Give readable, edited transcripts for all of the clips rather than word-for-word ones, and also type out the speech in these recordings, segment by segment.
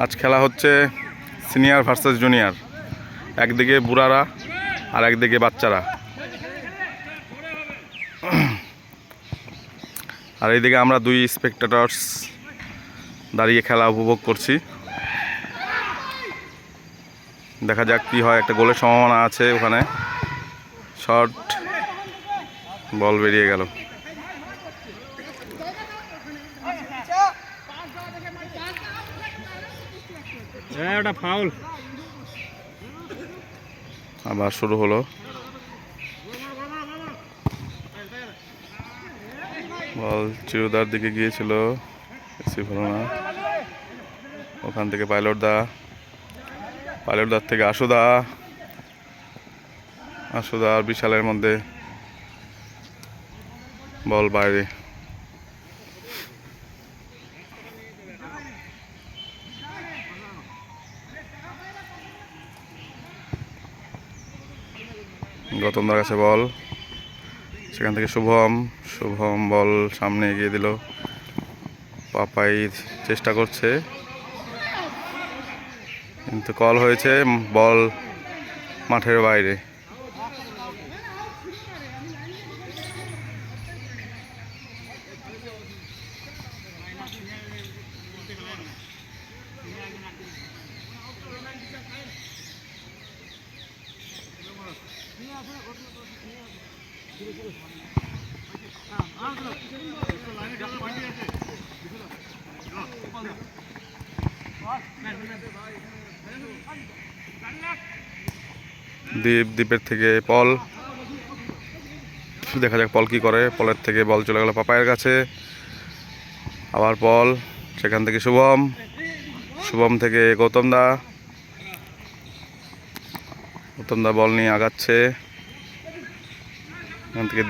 আজ খেলা হচ্ছে সিনিয়র ভার্সেস জুনিয়র। একদিকে বুড়ারা আর একদিকে বাচ্চারা, আর এইদিকে আমরা দুই স্পেকটেটরস দাঁড়িয়ে খেলা উপভোগ করছি। দেখা যাক কি হয়। একটা গোলের সম্ভাবনা আছে ওখানে। শর্ট, বল বেরিয়ে গেল। ওটা ফাউল। আবার শুরু হলো। বল চিরুদার দিকে গিয়েছিল, রিসিভ হলো না। ওখান থেকে পাইলটদার থেকে আশুদা আর বিশালের মধ্যে বল বাইরে। গৌতমদার কাছে বল, সেখান থেকে শুভম বল সামনে এগিয়ে দিল। পাপাই চেষ্টা করছে, কিন্তু কল হয়েছে, বল মাঠের বাইরে। দ্বীপের থেকে পল, দেখা যাক পল কি করে। পলের থেকে বল চলে গেল পাপায়ের কাছে। আবার পল, সেখান থেকে শুভম থেকে গৌতমদা বল নিয়ে আগাচ্ছে। এখান থেকে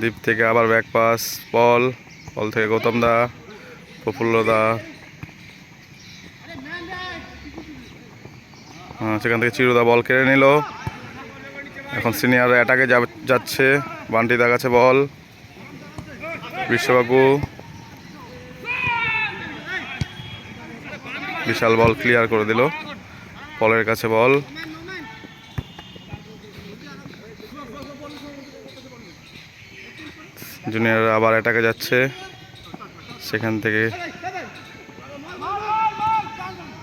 দ্বীপ থেকে আবার ব্যাক পাস, পল থেকে গৌতমদা, প্রফুল্লদা, সেখান থেকে চিরুদা বল কেড়ে নিল। এখন সিনিয়র অ্যাটাকে যাচ্ছে। বান্টিদার কাছে বল, বিশ্ববাবু, বিশাল বল ক্লিয়ার করে দিল। পলের কাছে বল, জুনিয়র আবার অ্যাটাকে যাচ্ছে। সেখান থেকে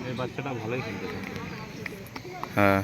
এই বাচ্চাটা ভালোই খেলতে। হ্যাঁ।